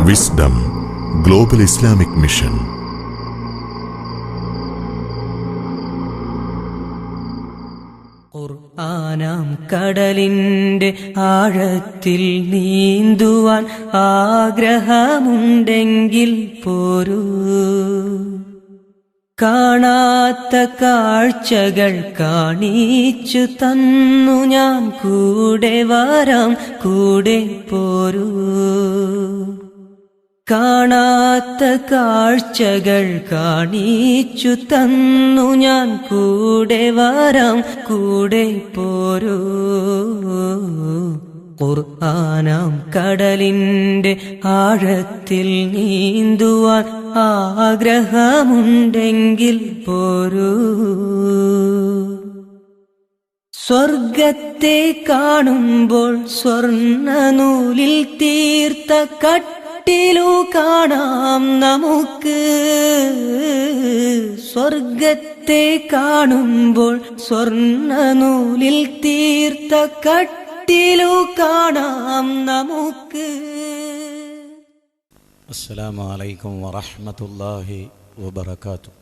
Wisdom global Islamic mission. ഖുർആനാം കടലിന്റെ ആഴത്തിൽ നീന്തുവാൻ ആഗ്രഹമുണ്ടെങ്കിൽ പോരൂ. കാണാത്ത കാഴ്ചകൾ കാണിച്ചു തന്നു ഞാൻ കൂടെ വരാം, കൂടെ പോരൂ. കാണാത്ത കാഴ്ചകൾ കാണിച്ചു തന്നു ഞാൻ കൂടെ വരാം, കൂടെ പോരൂ. ഖുർആനാം കടലിന്റെ ആഴത്തിൽ നീന്തുവാൻ ആഗ്രഹമുണ്ടെങ്കിൽ പോരൂ. സ്വർഗത്തെ കാണുമ്പോൾ സ്വർണ്ണ നൂലിൽ തീർത്ത കട്ടിലു കാണാം നമുക്ക്. സ്വർഗത്തെ കാണുമ്പോൾ സ്വർണ്ണ നൂലിൽ തീർത്ത കട്ടിലു കാണാം നമുക്ക്. അസ്സലാമു അലൈക്കും വറഹ്മത്തുള്ളാഹി വബറകാതുഹു.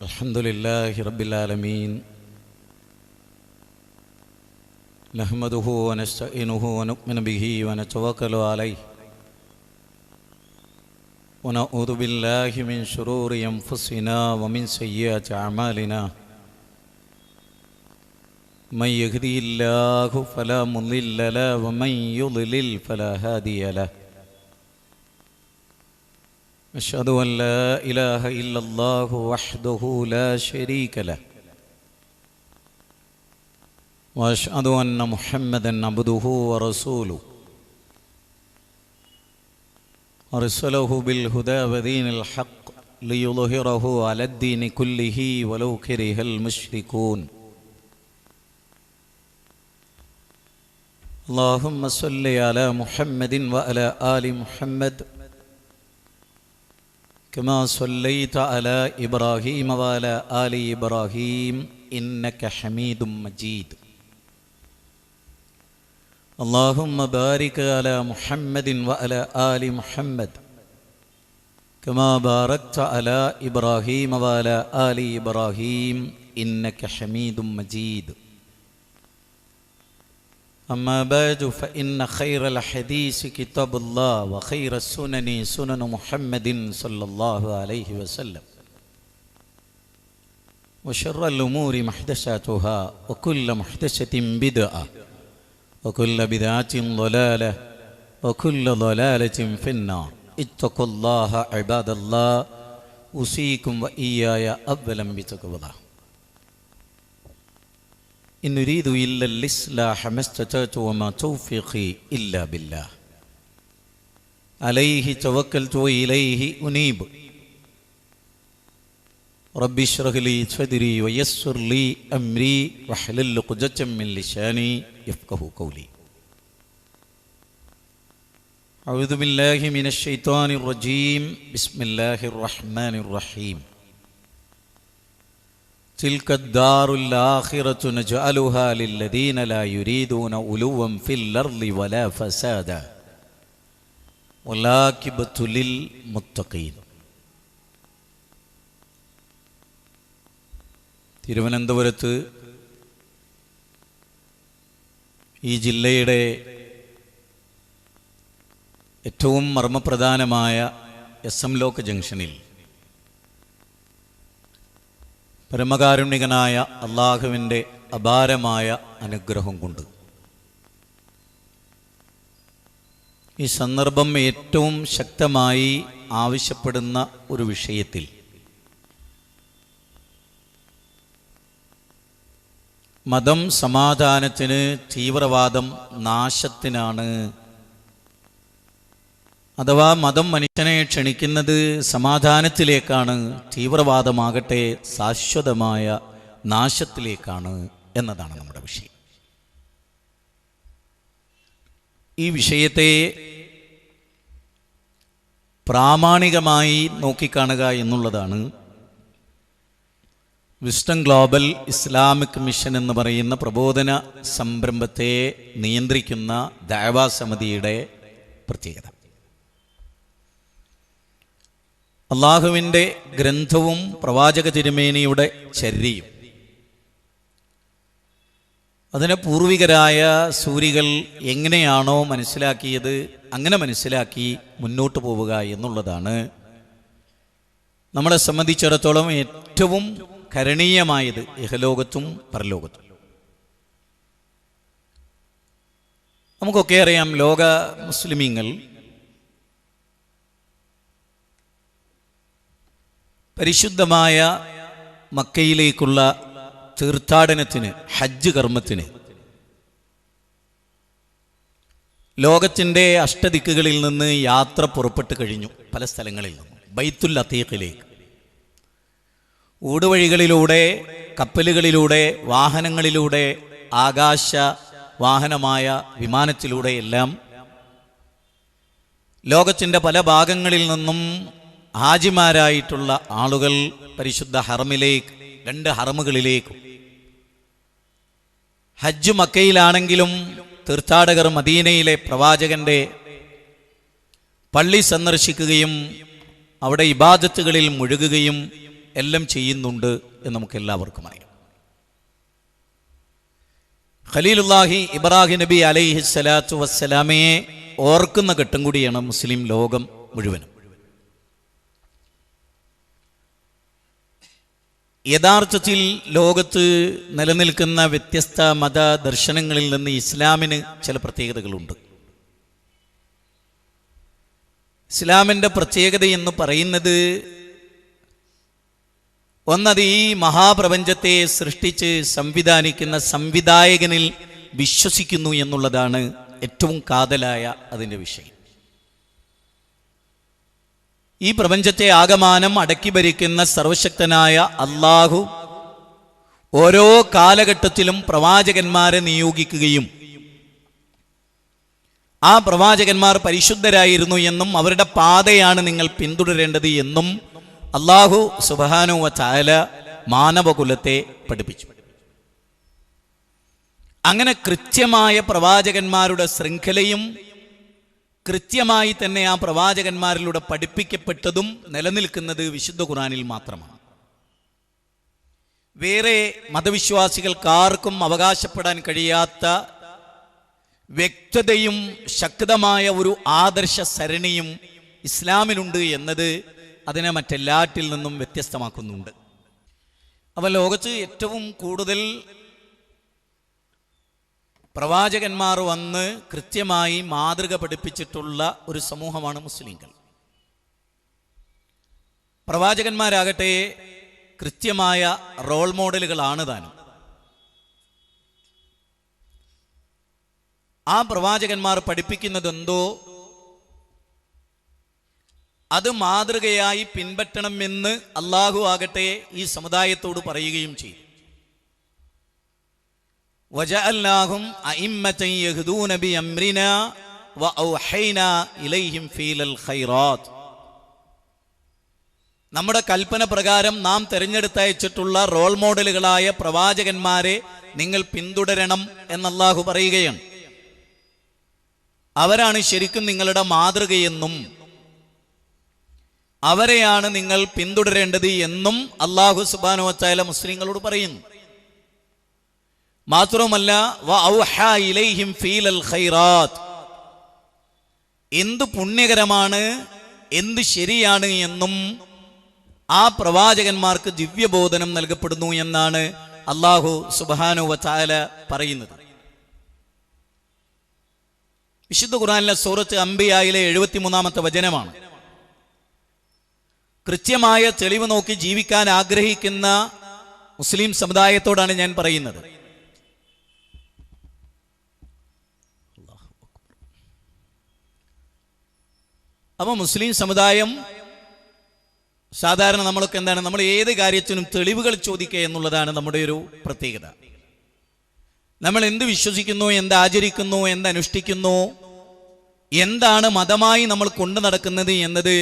അൽഹംദുലില്ലാഹി റബ്ബിൽ ആലമീൻ. നഹ്മദുഹു വനസ്തഈനുഹു വനുഅ്മിനു ബിഹി വനതവക്കലു അലൈഹി വനഊദു ബില്ലാഹി മിൻ ശുറൂരി അൻഫുസിനാ വമിൻ സയ്യിആതി അഅമാലിനാ. من يهدي الله فلا مضل له ومن يضلل فلا هادي له. أشهد أن لا إله إلا الله وحده لا شريك له وأشهد أن محمدا عبده ورسوله أرسله بالهدى ودين الحق ليظهره على الدين كله ولو كره المشركون. اللهم صل على محمد وعلى آل محمد كما صليت على إبراهيم وعلى آل إبراهيم إنك حميد مجيد. اللهم بارك على محمد وعلى آل محمد كما باركت على إبراهيم وعلى آل إبراهيم إنك حميد مجيد. أما بعد فإن خير الحديث كتاب الله وخير السنن سنن محمد صلى الله عليه وسلم وشر الأمور محدثاتها وكل محدثة بدعة وكل بدعة ضلالة وكل ضلالة في النار. اتقوا الله عباد الله أوصيكم وإياي أولا بتقوى الله. إن نريد إلا الإصلاح ما استطعت وما توفيقي إلا بالله عليه توكلت وإليه أنيب. رب اشرح لي صدري ويسر لي أمري واحلل عقدة من لساني يفقهوا قولي. أعوذ بالله من الشيطان الرجيم. بسم الله الرحمن الرحيم. تلك الدار الآخرة نجعلها للذين لا يريدون علوا في الأرض ولا فسادا والعاقبة للمتقين. തിരുവനന്തപുരത്ത് ഈ ജില്ലയുടെ ഏറ്റവും മർമ്മപ്രധാനമായ SM ലോക്ക് ജംഗ്ഷനിൽ പരമകാരുണികനായ അള്ളാഹുവിൻ്റെ അപാരമായ അനുഗ്രഹം കൊണ്ട് ഈ സന്ദർഭം ഏറ്റവും ശക്തമായി ആവശ്യപ്പെടുന്ന ഒരു വിഷയത്തിൽ മതം സമാധാനത്തിന്, തീവ്രവാദം നാശത്തിനാണ്. അഥവാ മതം മനുഷ്യനെ ക്ഷണിക്കുന്നത് സമാധാനത്തിലേക്കാണ്, തീവ്രവാദമാകട്ടെ ശാശ്വതമായ നാശത്തിലേക്കാണ് എന്നതാണ് നമ്മുടെ വിഷയം. ഈ വിഷയത്തെ പ്രാമാണികമായി നോക്കിക്കാണുക എന്നുള്ളതാണ് വിസ്ഡം ഗ്ലോബൽ ഇസ്ലാമിക് മിഷൻ എന്ന് പറയുന്ന പ്രബോധന സംരംഭത്തെ നിയന്ത്രിക്കുന്ന ദഅവാ സമിതിയുടെ പ്രത്യേകത. അള്ളാഹുവിൻ്റെ ഗ്രന്ഥവും പ്രവാചക തിരുമേനിയുടെ ചര്യയും അതിനെ പൂർവികരായ സൂരികൾ എങ്ങനെയാണോ മനസ്സിലാക്കിയത് അങ്ങനെ മനസ്സിലാക്കി മുന്നോട്ട് പോവുക എന്നുള്ളതാണ് നമ്മളെ സംബന്ധിച്ചിടത്തോളം ഏറ്റവും കരണീയമായത് ഇഹലോകത്തും പരലോകത്തും. നമുക്കൊക്കെ അറിയാം, ലോക മുസ്ലിമീങ്ങൾ പരിശുദ്ധമായ മക്കയിലേക്കുള്ള തീർത്ഥാടനത്തിന്, ഹജ്ജ് കർമ്മത്തിന് ലോകത്തിൻ്റെ അഷ്ടദിക്കുകളിൽ നിന്ന് യാത്ര പുറപ്പെട്ട് കഴിഞ്ഞു. പല സ്ഥലങ്ങളിൽ നിന്നും ബൈത്തുൽ അതീഖിലേക്ക് ഊടുവഴികളിലൂടെ, കപ്പലുകളിലൂടെ, വാഹനങ്ങളിലൂടെ, ആകാശ വാഹനമായ വിമാനത്തിലൂടെ എല്ലാം ലോകത്തിൻ്റെ പല ഭാഗങ്ങളിൽ നിന്നും ഹാജിമാരായിട്ടുള്ള ആളുകൾ പരിശുദ്ധ ഹറമിലേക്ക്, 2 ഹറമുകളിലേക്കും, ഹജ്ജ് മക്കയിലാണെങ്കിലും തീർത്ഥാടകർ മദീനയിലെ പ്രവാചകന്റെ പള്ളി സന്ദർശിക്കുകയും അവിടെ ഇബാദത്തുകളിൽ മുഴുകുകയും എല്ലാം ചെയ്യുന്നുണ്ട് എന്ന് നമുക്ക് എല്ലാവർക്കും അറിയാം. ഖലീലുല്ലാഹി ഇബ്രാഹിം നബി അലൈഹി സ്വലാത്തു വസ്സലാമയെ ഓർക്കുന്ന ഘട്ടം കൂടിയാണ് മുസ്ലിം ലോകം മുഴുവനും. യഥാർത്ഥത്തിൽ ലോകത്ത് നിലനിൽക്കുന്ന വ്യത്യസ്ത മത ദർശനങ്ങളിൽ നിന്ന് ഇസ്ലാമിന് ചില പ്രത്യേകതകളുണ്ട്. ഇസ്ലാമിൻ്റെ പ്രത്യേകത എന്ന് പറയുന്നത്, ഒന്നത് ഈ മഹാപ്രപഞ്ചത്തെ സൃഷ്ടിച്ച് സംവിധാനിക്കുന്ന സംവിധായകനിൽ വിശ്വസിക്കുന്നു എന്നുള്ളതാണ് ഏറ്റവും കാതലായ അതിൻ്റെ വിഷയം. ഈ പ്രപഞ്ചത്തെ ആകമാനം അടക്കി ഭരിക്കുന്ന സർവശക്തനായ അള്ളാഹു ഓരോ കാലഘട്ടത്തിലും പ്രവാചകന്മാരെ നിയോഗിക്കുകയും ആ പ്രവാചകന്മാർ പരിശുദ്ധരായിരുന്നു എന്നും അവരുടെ പാതയാണ് നിങ്ങൾ പിന്തുടരേണ്ടത് എന്നും അള്ളാഹു സുബ്ഹാനഹു വ തആല മാനവകുലത്തെ പഠിപ്പിച്ചു. അങ്ങനെ കൃത്യമായ പ്രവാചകന്മാരുടെ ശൃംഖലയും കൃത്യമായി തന്നെ ആ പ്രവാചകന്മാരിലൂടെ പഠിപ്പിക്കപ്പെട്ടതും നിലനിൽക്കുന്നത് വിശുദ്ധ ഖുർആനിൽ മാത്രമാണ്. വേറെ മതവിശ്വാസികൾക്കാർക്കും അവകാശപ്പെടാൻ കഴിയാത്ത വ്യക്തതയും ശക്തമായ ഒരു ആദർശ സരണിയും ഇസ്ലാമിലുണ്ട് എന്നത് അതിനെ മറ്റെല്ലാറ്റിൽ നിന്നും വ്യത്യസ്തമാക്കുന്നുണ്ട്. അപ്പോൾ ലോകത്ത് ഏറ്റവും കൂടുതൽ പ്രവാചകന്മാർ വന്ന് കൃത്യമായി മാതൃക പഠിപ്പിച്ചിട്ടുള്ള ഒരു സമൂഹമാണ് മുസ്ലിങ്ങൾ. പ്രവാചകന്മാരാകട്ടെ കൃത്യമായ റോൾ മോഡലുകളാണ് താനും. ആ പ്രവാചകന്മാർ പഠിപ്പിക്കുന്നതെന്തോ അത് മാതൃകയായി പിൻപറ്റണമെന്ന് അള്ളാഹു ആകട്ടെ ഈ സമുദായത്തോട് പറയുകയും ചെയ്തു. വജഅൽനാഹും അഇമ്മതൻ യഹ്ദൂന ബിഅംരിനാ വഔഹൈനാ ഇലൈഹിം ഫീലൽ ഖൈറാത്ത്. നമ്മുടെ കൽപ്പന പ്രകാരം നാം തിരഞ്ഞെടുത്തയച്ചിട്ടുള്ള റോൾ മോഡലുകളായ പ്രവാചകന്മാരെ നിങ്ങൾ പിന്തുടരണം എന്ന് അല്ലാഹു പറയുകയാണ്. അവരാണ് ശരിക്കും നിങ്ങളുടെ മാതൃകയെന്നും അവരെയാണ് നിങ്ങൾ പിന്തുടരേണ്ടത് എന്നും അല്ലാഹു സുബ്ഹാനഹു വ തആല മുസ്ലിങ്ങളോട് പറയുന്നു. മാത്രവുമല്ല വഔഹാ ഇലൈഹിം ഫീലൽ ഖൈറാത്ത്, എന്ത് പുണ്യകരമാണ്, എന്ത് ശരിയാണ് എന്നും ആ പ്രവാചകന്മാർക്ക് ദിവ്യബോധനം നൽകപ്പെടുന്നു എന്നാണ് അല്ലാഹു സുബ്ഹാനഹു വ തആല പറയുന്നത്. വിശുദ്ധ ഖുർആനിലെ സൂറത്ത് അംബിയായിലെ 73-ാമത്തെ വചനമാണ്. കൃത്യമായ തെളിവ് നോക്കി ജീവിക്കാൻ ആഗ്രഹിക്കുന്ന മുസ്ലിം സമുദായത്തോടാണ് ഞാൻ പറയുന്നത്. അപ്പോൾ മുസ്ലിം സമുദായം സാധാരണ നമ്മളൊക്കെ എന്താണ്, നമ്മൾ ഏത് കാര്യത്തിനും തെളിവുകൾ ചോദിക്കുക എന്നുള്ളതാണ് നമ്മുടെ ഒരു പ്രത്യേകത. നമ്മൾ എന്ത് വിശ്വസിക്കുന്നു, എന്ത് ആചരിക്കുന്നു, എന്തനുഷ്ഠിക്കുന്നു, എന്താണ് മതമായി നമ്മൾ കൊണ്ടു നടക്കുന്നത് എന്നത്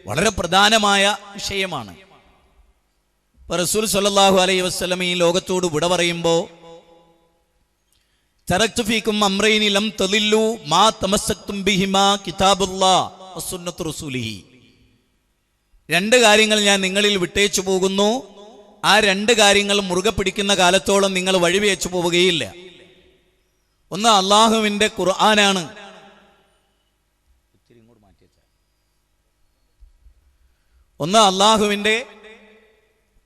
വളരെ പ്രധാനമായ വിഷയമാണ്. റസൂൽ സ്വല്ലല്ലാഹു അലൈഹി വസല്ലം ഈ ലോകത്തോട് വിട പറയുമ്പോൾ തറക്തു ഫീക്കും അംറൈനി ലം തളില്ലു മാ തമസ്സക്തും ബിഹിമാ കിതാബുല്ലാഹ് വസുന്നത്തു റസൂലിഹി. രണ്ട് കാര്യങ്ങൾ ഞാൻ നിങ്ങളിൽ വിട്ടേച്ചു പോകുന്നു, ആ രണ്ട് കാര്യങ്ങൾ മുറുകെ പിടിക്കുന്ന കാലത്തോളം നിങ്ങൾ വഴിവേച്ചു പോവുകയില്ല. ഒന്ന് അള്ളാഹുവിൻ്റെ ഖുർആനാണ്, ഒന്ന് അള്ളാഹുവിൻ്റെ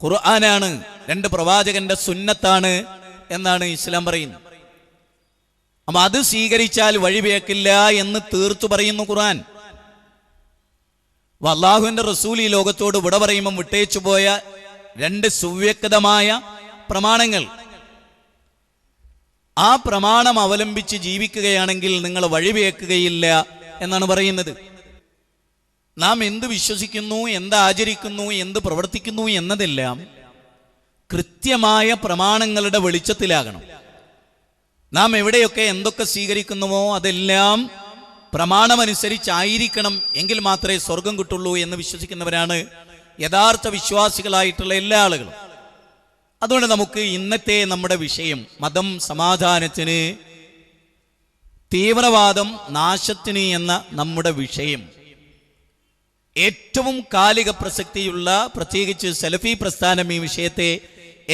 ഖുർആനാണ്, രണ്ട് പ്രവാചകന്റെ സുന്നത്താണ് എന്നാണ് ഇസ്ലാം പറയുന്നത്. അപ്പൊ അത് സ്വീകരിച്ചാൽ വഴിവേക്കില്ല എന്ന് തീർത്തു പറയുന്നു ഖുർആൻ. അള്ളാഹുവിന്റെ റസൂൽ ഈ ലോകത്തോട് വിട പറയുമ്പം വിട്ടേച്ചു പോയ രണ്ട് സുവ്യക്തമായ പ്രമാണങ്ങൾ, ആ പ്രമാണം അവലംബിച്ച് ജീവിക്കുകയാണെങ്കിൽ നിങ്ങൾ വഴിവേക്കുകയില്ല എന്നാണ് പറയുന്നത്. നാം എന്ത് വിശ്വസിക്കുന്നു, എന്ത് ആചരിക്കുന്നു, എന്ത് പ്രവർത്തിക്കുന്നു എന്നതെല്ലാം കൃത്യമായ പ്രമാണങ്ങളുടെ വെളിച്ചത്തിലാകണം. നാം എവിടെയൊക്കെ എന്തൊക്കെ സ്വീകരിക്കുന്നുവോ അതെല്ലാം പ്രമാണമനുസരിച്ചായിരിക്കണം, എങ്കിൽ മാത്രമേ സ്വർഗം കിട്ടുള്ളൂ എന്ന് വിശ്വസിക്കുന്നവരാണ് യഥാർത്ഥ വിശ്വാസികളായിട്ടുള്ള എല്ലാ ആളുകളും. അതുകൊണ്ട് നമുക്ക് ഇന്നത്തെ നമ്മുടെ വിഷയം മതം സമാധാനത്തിന്, തീവ്രവാദം നാശത്തിന് എന്ന നമ്മുടെ വിഷയം ഏറ്റവും കാലിക പ്രസക്തിയുള്ള, പ്രത്യേകിച്ച് സലഫി പ്രസ്ഥാനം ഈ വിഷയത്തെ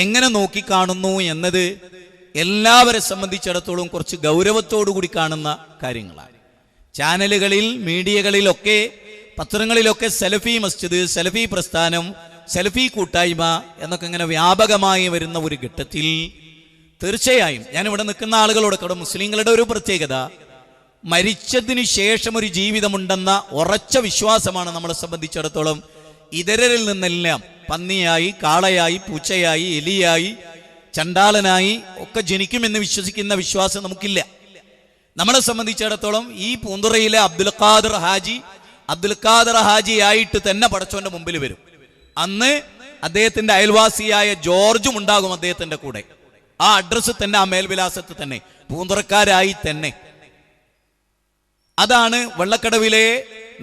എങ്ങനെ നോക്കിക്കാണുന്നു എന്നത് എല്ലാവരെ സംബന്ധിച്ചിടത്തോളം കുറച്ച് ഗൗരവത്തോടു കൂടി കാണുന്ന കാര്യങ്ങളാണ്. ചാനലുകളിൽ, മീഡിയകളിലൊക്കെ, പത്രങ്ങളിലൊക്കെ സലഫി മസ്ജിദ്, സലഫി പ്രസ്ഥാനം, സലഫി കൂട്ടായ്മ എന്നൊക്കെ ഇങ്ങനെ വ്യാപകമായി വരുന്ന ഒരു ഘട്ടത്തിൽ തീർച്ചയായും ഞാനിവിടെ നിൽക്കുന്ന ആളുകളോടൊക്കെ, ഇവിടെ മുസ്ലിങ്ങളുടെ ഒരു പ്രത്യേകത, മരിച്ചതിന് ശേഷം ഒരു ജീവിതമുണ്ടെന്ന ഉറച്ച വിശ്വാസമാണ് നമ്മളെ സംബന്ധിച്ചിടത്തോളം. ഇതരരിൽ നിന്നെല്ലാം പന്നിയായി, കാളയായി, പൂച്ചയായി, എലിയായി, ചണ്ടാലനായി ഒക്കെ ജനിക്കുമെന്ന് വിശ്വസിക്കുന്ന വിശ്വാസം നമുക്കില്ല. നമ്മളെ സംബന്ധിച്ചിടത്തോളം ഈ പൂന്തുറയിലെ അബ്ദുൽ ഖാദർ ഹാജി ആയിട്ട് തന്നെ പടച്ചോന്റെ മുമ്പിൽ വരും. അന്ന് അദ്ദേഹത്തിന്റെ അയൽവാസിയായ ജോർജും ഉണ്ടാകും അദ്ദേഹത്തിന്റെ കൂടെ. ആ അഡ്രസ്സ് തന്നെ, ആ മേൽവിലാസത്ത് തന്നെ, പൂന്തുറക്കാരായി തന്നെ. അതാണ് വെള്ളക്കടവിലെ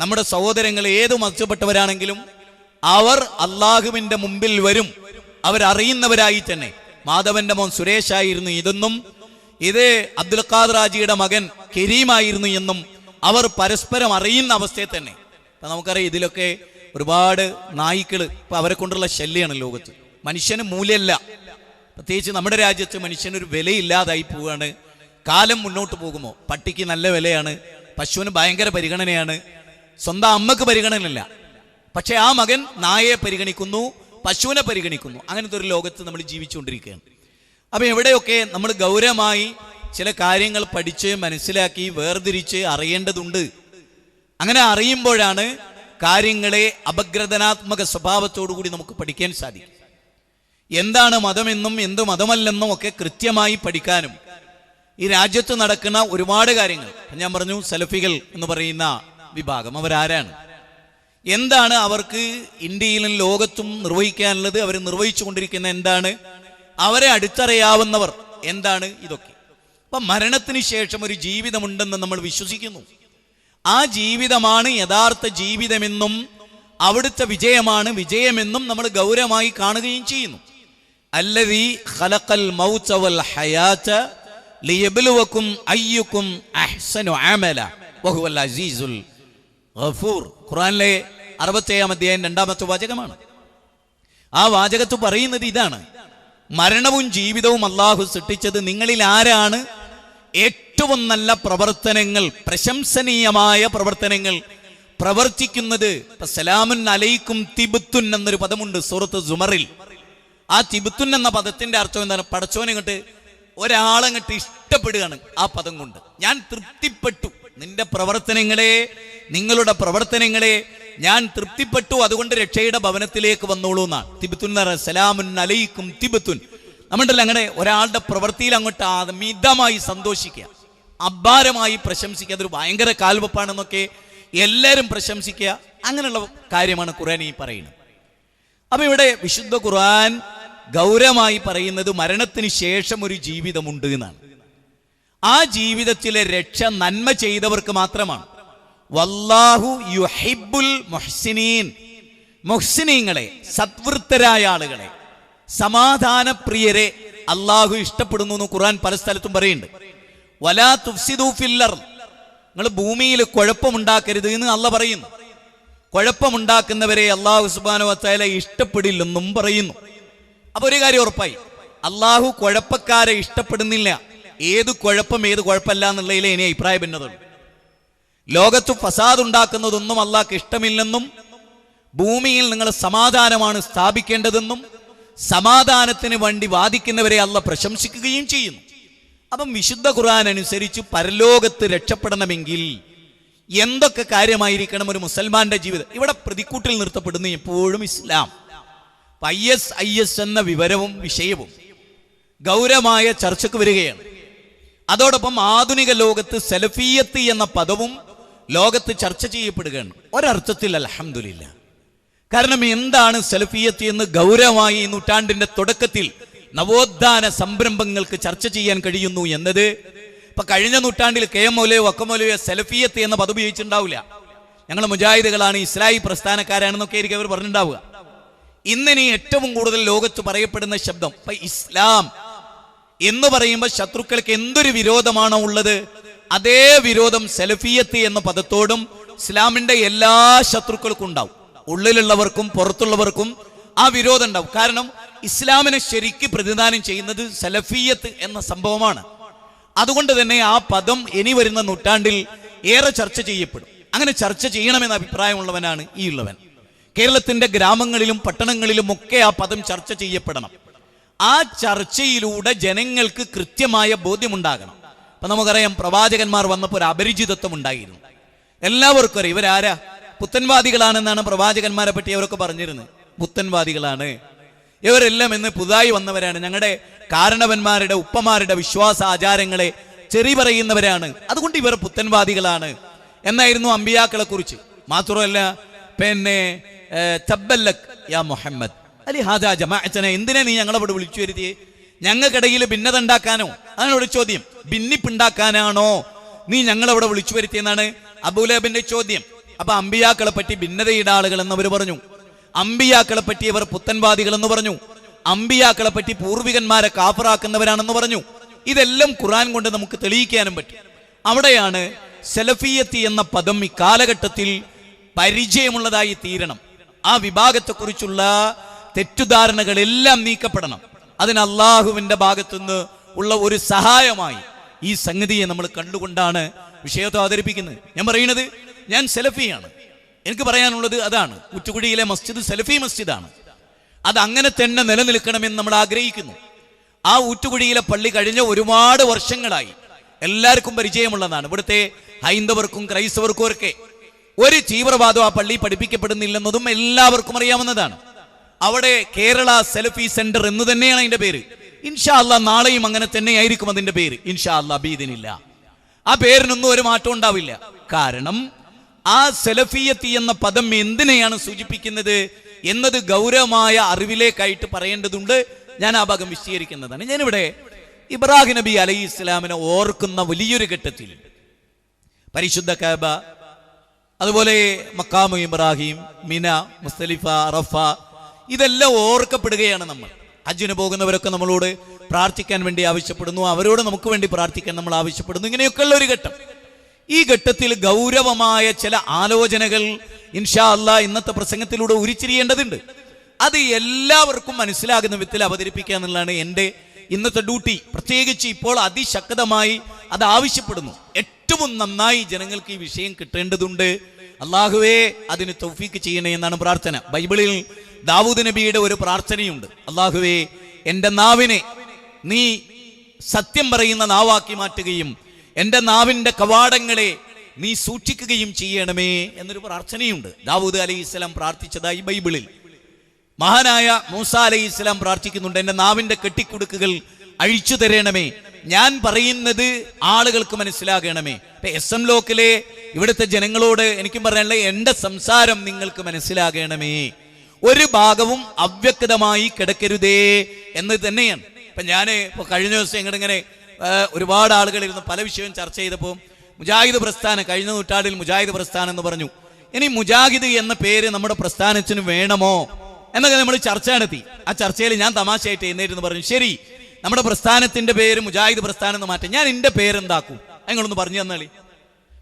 നമ്മുടെ സഹോദരങ്ങൾ, ഏത് മത്സ്യപ്പെട്ടവരാണെങ്കിലും അവർ അള്ളാഹുവിന്റെ മുമ്പിൽ വരും, അവരറിയുന്നവരായി തന്നെ. മാധവന്റെ മോൻ സുരേഷായിരുന്നു ഇതെന്നും, ഇത് അബ്ദുൽ ഖാദർ ഹാജിയുടെ മകൻ കരീമായിരുന്നു എന്നും അവർ പരസ്പരം അറിയുന്ന അവസ്ഥയെ തന്നെ. അപ്പൊ നമുക്കറിയാം, ഇതിലൊക്കെ ഒരുപാട് നായ്ക്കൾ, ഇപ്പൊ അവരെ കൊണ്ടുള്ള ശല്യമാണ് ലോകത്ത്. മനുഷ്യന് മൂല്യമല്ല, പ്രത്യേകിച്ച് നമ്മുടെ രാജ്യത്ത് മനുഷ്യനൊരു വിലയില്ലാതായി പോവുകയാണ്. കാലം മുന്നോട്ട് പോകുമോ പട്ടിക്ക് നല്ല വിലയാണ്, പശുവിന് ഭയങ്കര പരിഗണനയാണ്, സ്വന്തം അമ്മക്ക് പരിഗണനയില്ല. പക്ഷെ ആ മകൻ നായയെ പരിഗണിക്കുന്നു, പശുവിനെ പരിഗണിക്കുന്നു. അങ്ങനത്തെ ഒരു ലോകത്ത് നമ്മൾ ജീവിച്ചുകൊണ്ടിരിക്കുകയാണ്. അപ്പം എവിടെയൊക്കെ നമ്മൾ ഗൗരവമായി ചില കാര്യങ്ങൾ പഠിച്ച് മനസ്സിലാക്കി വേർതിരിച്ച് അറിയേണ്ടതുണ്ട്. അങ്ങനെ അറിയുമ്പോഴാണ് കാര്യങ്ങളെ അപഗ്രഥനാത്മക സ്വഭാവത്തോടുകൂടി നമുക്ക് പഠിക്കാൻ സാധിക്കും. എന്താണ് മതമെന്നും എന്ത് മതമല്ലെന്നും ഒക്കെ കൃത്യമായി പഠിക്കാനും. ഈ രാജ്യത്ത് നടക്കുന്ന ഒരുപാട് കാര്യങ്ങൾ, ഞാൻ പറഞ്ഞു സലഫികൾ എന്ന് പറയുന്ന വിഭാഗം, അവരാരാണ്, എന്താണ് അവർക്ക് ഇന്ത്യയിലും ലോകത്തും നിർവഹിക്കാനുള്ളത്, അവർ നിർവഹിച്ചു കൊണ്ടിരിക്കുന്ന എന്താണ്, അവരെ അടുത്തറിയാവുന്നവർ എന്താണ്, ഇതൊക്കെ. അപ്പൊ മരണത്തിന് ശേഷം ഒരു ജീവിതമുണ്ടെന്ന് നമ്മൾ വിശ്വസിക്കുന്നു. ആ ജീവിതമാണ് യഥാർത്ഥ ജീവിതമെന്നും അവിടുത്തെ വിജയമെന്നും നമ്മൾ ഗൗരവമായി കാണുകയും ചെയ്യുന്നു. അല്ലദീ ഖലഖൽ മൗത വൽ ഹയാത ലിയബ്ലുവകും അയ്യുക്കും അഹ്സനു അമല വഹുവൽ അസീസുൽ ഗഫൂർ. ഖുർആനിലെ 67-ാം അധ്യായം 2-ാമത്തെ വാചകമാണ്. ആ വാചകത്ത് പറയുന്നത് ഇതാണ്: മരണവും ജീവിതവും അള്ളാഹു സൃഷ്ടിച്ചത് നിങ്ങളിൽ ആരാണ് ഏറ്റവും നല്ല പ്രവർത്തനങ്ങൾ, പ്രശംസനീയമായ പ്രവർത്തനങ്ങൾ പ്രവർത്തിക്കുന്നത്. സലാമുൻ അലൈക്കും തിബ്തുൻ എന്നൊരു പദമുണ്ട് സൂറത്ത് സുമറിൽ. ആ തിബ്തുൻ എന്ന പദത്തിന്റെ അർത്ഥം എന്താണ്? പടച്ചോനിങ്ങോട്ട് ഒരാളങ്ങോട്ട് ഇഷ്ടപ്പെടുകയാണ് ആ പദം കൊണ്ട്. ഞാൻ തൃപ്തിപ്പെട്ടു, നിങ്ങളുടെ പ്രവർത്തനങ്ങളെ ഞാൻ തൃപ്തിപ്പെട്ടു, അതുകൊണ്ട് രക്ഷയുടെ ഭവനത്തിലേക്ക് വന്നോളൂ എന്നാണ് തിബ്തുൻ എന്ന് പറയുന്നത്. സലാമുൻ അലൈക്കും തിബ്തുൻ. നമ്മളുടെ അങ്ങനെ ഒരാളുടെ പ്രവൃത്തിയിൽ അങ്ങോട്ട് അമിതമായി സന്തോഷിക്കുക, അപാരമായി പ്രശംസിക്കുക, അതൊരു ഭയങ്കര കാൽവെപ്പാണെന്നൊക്കെ എല്ലാവരും പ്രശംസിക്കുക, അങ്ങനെയുള്ള കാര്യമാണ് ഖുർആൻ ഈ പറയുന്നത്. അപ്പൊ ഇവിടെ വിശുദ്ധ ഖുർആൻ ഗൗരവമായി പറയുന്നത് മരണത്തിന് ശേഷം ഒരു ജീവിതമുണ്ട് എന്നാണ്. ആ ജീവിതത്തിലെ രക്ഷ നന്മ ചെയ്തവർക്ക് മാത്രമാണ്. വല്ലാഹു യുഹിബ്ബുൽ മുഹ്സിനീൻ, മുഹ്സിനീങ്ങളെ, സദ്വൃത്തരായ ആളുകളെ, സമാധാനപ്രിയരെ അള്ളാഹു ഇഷ്ടപ്പെടുന്നു എന്ന് ഖുർആൻ പല സ്ഥലത്തും പറയുന്നുണ്ട്. വലാ തുഫ്സിദൂ ഫിൽ അർദ്, നിങ്ങൾ ഭൂമിയിൽ കുഴപ്പമുണ്ടാക്കരുത് എന്ന് അള്ളാഹ് പറയുന്നു. കുഴപ്പമുണ്ടാക്കുന്നവരെ അള്ളാഹു സുബ്ഹാനഹു വ തആല ഇഷ്ടപ്പെടില്ലെന്നും പറയുന്നു. അപ്പൊ ഒരു കാര്യം ഉറപ്പായി, അള്ളാഹു കുഴപ്പക്കാരെ ഇഷ്ടപ്പെടുന്നില്ല. ഏത് കുഴപ്പം ഏത് കുഴപ്പമില്ല എന്നുള്ളതിലെ ഇനി അഭിപ്രായ ഭിന്നതയുള്ളൂ. ലോകത്ത് ഫസാദ് ഉണ്ടാക്കുന്നതൊന്നും അള്ളാഹ്ക്ക് ഇഷ്ടമില്ലെന്നും ഭൂമിയിൽ നിങ്ങൾ സമാധാനമാണ് സ്ഥാപിക്കേണ്ടതെന്നും സമാധാനത്തിന് വേണ്ടി വാദിക്കുന്നവരെ അള്ളാഹ് പ്രശംസിക്കുകയും ചെയ്യുന്നു. അപ്പം വിശുദ്ധ ഖുർആൻ അനുസരിച്ച് പരലോകത്ത് രക്ഷപ്പെടണമെങ്കിൽ എന്തൊക്കെ കാര്യമായിരിക്കണം ഒരു മുസൽമാന്റെ ജീവിതം? ഇവിടെ പ്രതിക്കൂട്ടിൽ നിർത്തപ്പെടുന്ന എപ്പോഴും ഇസ്ലാം. IS എന്ന വിവരവും വിഷയവും ഗൗരവമായ ചർച്ചയ്ക്ക് വരികയാണ്. അതോടൊപ്പം ആധുനിക ലോകത്ത് സലഫിയത്ത് എന്ന പദവും ലോകത്ത് ചർച്ച ചെയ്യപ്പെടുകയാണ്. ഒരർത്ഥത്തിൽ അൽഹംദുലില്ലാ. കാരണം എന്താണ് സലഫിയത്ത് എന്ന് ഗൗരവമായി ഈ നൂറ്റാണ്ടിന്റെ തുടക്കത്തിൽ നവോത്ഥാന സംരംഭങ്ങൾക്ക് ചർച്ച ചെയ്യാൻ കഴിയുന്നു എന്നത് ഇപ്പൊ കഴിഞ്ഞ നൂറ്റാണ്ടിൽ KM മൗലവിയോ വക്കമൗലവിയോ സലഫിയത്ത് എന്ന പദം ഉപയോഗിച്ചിട്ടുണ്ടാവില്ല. ഞങ്ങൾ മുജാഹിദുകളാണ്, ഇസ്ലാഹി പ്രസ്ഥാനക്കാരാണെന്നൊക്കെ ആയിരിക്കും അവർ പറഞ്ഞിട്ടുണ്ടാവുക. ഇന്നിനി ഏറ്റവും കൂടുതൽ ലോകത്ത് പറയപ്പെടുന്ന ശബ്ദം ഇപ്പൊ ഇസ്ലാം എന്ന് പറയുമ്പോൾ ശത്രുക്കൾക്ക് എന്തൊരു വിരോധമാണോ ഉള്ളത്, അതേ വിരോധം സലഫിയത്ത് എന്ന പദത്തോടും ഇസ്ലാമിന്റെ എല്ലാ ശത്രുക്കൾക്കും ഉണ്ടാവും. ഉള്ളിലുള്ളവർക്കും പുറത്തുള്ളവർക്കും ആ വിരോധം ഉണ്ടാവും. കാരണം ഇസ്ലാമിനെ ശരിക്ക് പ്രതിദാനം ചെയ്യുന്നത് സലഫിയത്ത് എന്ന സംഭവമാണ്. അതുകൊണ്ട് തന്നെ ആ പദം ഇനി വരുന്ന നൂറ്റാണ്ടിൽ ഏറെ ചർച്ച ചെയ്യപ്പെടും. അങ്ങനെ ചർച്ച ചെയ്യണമെന്ന അഭിപ്രായമുള്ളവനാണ് ഈ ഉള്ളവൻ. കേരളത്തിന്റെ ഗ്രാമങ്ങളിലും പട്ടണങ്ങളിലും ഒക്കെ ആ പദം ചർച്ച ചെയ്യപ്പെടണം. ആ ചർച്ചയിലൂടെ ജനങ്ങൾക്ക് കൃത്യമായ ബോധ്യമുണ്ടാകണം. അപ്പൊ നമുക്കറിയാം, പ്രവാചകന്മാർ വന്നപ്പോൾ ഒരു അപരിചിതത്വം ഉണ്ടായിരുന്നു. എല്ലാവർക്കും അറിയാം ഇവരാരാ, പുത്തൻവാദികളാണെന്നാണ് പ്രവാചകന്മാരെ പറ്റി അവരൊക്കെ പറഞ്ഞിരുന്നത്. പുത്തൻവാദികളാണ് ഇവരെല്ലാം എന്ന് പുതുതായി വന്നവരാണ്, ഞങ്ങളുടെ കാരണവന്മാരുടെ ഉപ്പമാരുടെ വിശ്വാസ ആചാരങ്ങളെ ചെറി പറയുന്നവരാണ്, അതുകൊണ്ട് ഇവർ പുത്തൻവാദികളാണ് എന്നായിരുന്നു അമ്പിയാക്കളെ കുറിച്ച്. മാത്രമല്ല പിന്നെ തബ്ബല്ലക് യാ മുഹമ്മദ് അലി ഹാദാ ജമാഅത്തന, എന്തിനാ നീ ഞങ്ങളവിടെ വിളിച്ചു വരുത്തിയേ? ഞങ്ങൾക്കിടയിൽ ഭിന്നത ഉണ്ടാക്കാനോ? അതിനോട് ചോദ്യം, ഭിന്നിപ്പുണ്ടാക്കാനാണോ നീ ഞങ്ങളവിടെ വിളിച്ചു വരുത്തിയെന്നാണ് അബൂലഹബിന്റെ ചോദ്യം. അപ്പൊ അമ്പിയാക്കളെ പറ്റി ഭിന്നതയുടെ ആളുകൾ എന്നവർ പറഞ്ഞു, അമ്പിയാക്കളെ പറ്റി ഇവർ പുത്തൻവാദികൾ എന്ന് പറഞ്ഞു, അമ്പിയാക്കളെ പറ്റി പൂർവികന്മാരെ കാഫറാക്കുന്നവരാണെന്ന് പറഞ്ഞു. ഇതെല്ലാം ഖുർആൻ കൊണ്ട് നമുക്ക് തെളിയിക്കാനും പറ്റും. അവിടെയാണ് സലഫിയത്ത് എന്ന പദം ഈ കാലഘട്ടത്തിൽ പരിചയമുള്ളതായി തീരണം. ആ വിഭാഗത്തെക്കുറിച്ചുള്ള തെറ്റുധാരണകളെല്ലാം നീക്കപ്പെടണം. അതിന് അള്ളാഹുവിന്റെ ഭാഗത്തുനിന്ന് ഉള്ള ഒരു സഹായമായി ഈ സംഗതിയെ നമ്മൾ കണ്ടുകൊണ്ടാണ് വിഷയത്തെ അവതരിപ്പിക്കുന്നത്. ഞാൻ പറയുന്നത്, ഞാൻ സലഫിയാണ്. എനിക്ക് പറയാനുള്ളത് അതാണ്. ഊറ്റുകുഴിയിലെ മസ്ജിദ് സലഫി മസ്ജിദാണ്. അത് അങ്ങനെ തന്നെ നിലനിൽക്കണമെന്ന് നമ്മൾ ആഗ്രഹിക്കുന്നു. ആ ഊറ്റുകുഴിയിലെ പള്ളി കഴിഞ്ഞ ഒരുപാട് വർഷങ്ങളായി എല്ലാവർക്കും പരിചയമുള്ളതാണ്. ഇവിടുത്തെ ഹൈന്ദവർക്കും ക്രൈസ്തവർക്കും ഒക്കെ ഒരു തീവ്രവാദം ആ പള്ളി പഠിപ്പിക്കപ്പെടുന്നില്ലെന്നതും എല്ലാവർക്കും അറിയാവുന്നതാണ്. അവിടെ കേരള സലഫി സെന്റർ എന്ന് തന്നെയാണ് അതിന്റെ പേര്. ഇൻഷാ അല്ലാ നാളെയും അങ്ങനെ തന്നെയായിരിക്കും അതിന്റെ പേര്. ഇൻഷാ അല്ലാ ബീദിനില്ല, ആ പേരിനൊന്നും ഒരു മാറ്റം ഉണ്ടാവില്ല. കാരണം ആ സലഫിയത്ത് എന്ന പദം എന്തിനെയാണ് സൂചിപ്പിക്കുന്നത് എന്നത് ഗൗരവമായ അറിവിലേക്കായിട്ട് പറയേണ്ടതുണ്ട്. ഞാൻ ആ ഭാഗം വിശദീകരിക്കുന്നതാണ്. ഞാനിവിടെ ഇബ്രാഹിം നബി അലൈഹി ഇസ്ലാമിനെ ഓർക്കുന്ന വലിയൊരു ഘട്ടത്തിൽ പരിശുദ്ധ കഅബ, അതുപോലെ മഖാമു ഇബ്രാഹിം, മിന, മുസ്തലിഫ, അറഫ, ഇതെല്ലാം ഓർക്കപ്പെടുകയാണ്. നമ്മൾ ഹജ്ജിന് പോകുന്നവരൊക്കെ നമ്മളോട് പ്രാർത്ഥിക്കാൻ വേണ്ടി ആവശ്യപ്പെടുന്നു, അവരോട് നമുക്ക് വേണ്ടി പ്രാർത്ഥിക്കാൻ നമ്മൾ ആവശ്യപ്പെടുന്നു. ഇങ്ങനെയൊക്കെയുള്ള ഒരു ഘട്ടം. ഈ ഘട്ടത്തിൽ ഗൗരവമായ ചില ആലോചനകൾ ഇൻഷാ അല്ലാ ഇന്നത്തെ പ്രസംഗത്തിലൂടെ ഉരുത്തിരിയേണ്ടതുണ്ട്. അത് എല്ലാവർക്കും മനസ്സിലാകുന്ന വിധത്തിൽ അവതരിപ്പിക്കുക എന്നുള്ളതാണ് എൻ്റെ ഇന്നത്തെ ഡ്യൂട്ടി. പ്രത്യേകിച്ച് ഇപ്പോൾ അതിശക്തമായി അത് ആവശ്യപ്പെടുന്നു. ഏറ്റവും നന്നായി ജനങ്ങൾക്ക് ഈ വിഷയം കിട്ടേണ്ടതുണ്ട്. അള്ളാഹുവേ അതിന് തൗഫീക്ക് ചെയ്യണേ എന്നാണ് പ്രാർത്ഥന. ബൈബിളിൽ ദാവൂദ് നബിയുടെ ഒരു പ്രാർത്ഥനയുണ്ട്. അള്ളാഹുവേ, എൻ്റെ നാവിനെ നീ സത്യം പറയുന്ന നാവാക്കി മാറ്റുകയും എൻ്റെ നാവിൻ്റെ കവാടങ്ങളെ നീ സൂക്ഷിക്കുകയും ചെയ്യണമേ എന്നൊരു പ്രാർത്ഥനയുണ്ട്. ദാവൂദ് അലൈഹിസ്സലാം പ്രാർത്ഥിച്ചതായി ബൈബിളിൽ. മഹാനായ മൂസ അലൈഹിസ്സലാം പ്രാർത്ഥിക്കുന്നുണ്ട്, എൻ്റെ നാവിൻ്റെ കെട്ടിക്കുടുക്കുകൾ അഴിച്ചു തരണമേ, ഞാൻ പറയുന്നത് ആളുകൾക്ക് മനസ്സിലാകണമേ. SM ലോക്കിലെ ഇവിടുത്തെ ജനങ്ങളോട് എനിക്കും പറയാനുള്ള, എൻ്റെ സംസാരം നിങ്ങൾക്ക് മനസ്സിലാകണമേ, ഒരു ഭാഗവും അവ്യക്തമായി കിടക്കരുതേ എന്ന് തന്നെയാണ്. ഇപ്പൊ ഞാൻ ഇപ്പോൾ കഴിഞ്ഞ ദിവസം ഇങ്ങനെ ഒരുപാട് ആളുകൾ ഇരുന്ന് പല വിഷയവും ചർച്ച ചെയ്തപ്പോൾ മുജാഹിദ് പ്രസ്ഥാനം, കഴിഞ്ഞ നൂറ്റാണ്ടിൽ മുജാഹിദ് പ്രസ്ഥാനം എന്ന് പറഞ്ഞു. ഇനി മുജാഹിദ് എന്ന പേര് നമ്മുടെ പ്രസ്ഥാനത്തിന് വേണമോ എന്നൊക്കെ നമ്മൾ ചർച്ച നടത്തി. ആ ചർച്ചയിൽ ഞാൻ തമാശയായിട്ട് എഴുന്നേറ്റ് പറഞ്ഞു, ശരി നമ്മുടെ പ്രസ്ഥാനത്തിന്റെ പേര് മുജാഹിദ് പ്രസ്ഥാനം എന്ന് മാറ്റാം, ഞാൻ എൻ്റെ പേരെന്താക്കും നിങ്ങളൊന്ന് പറഞ്ഞു തന്നാളി.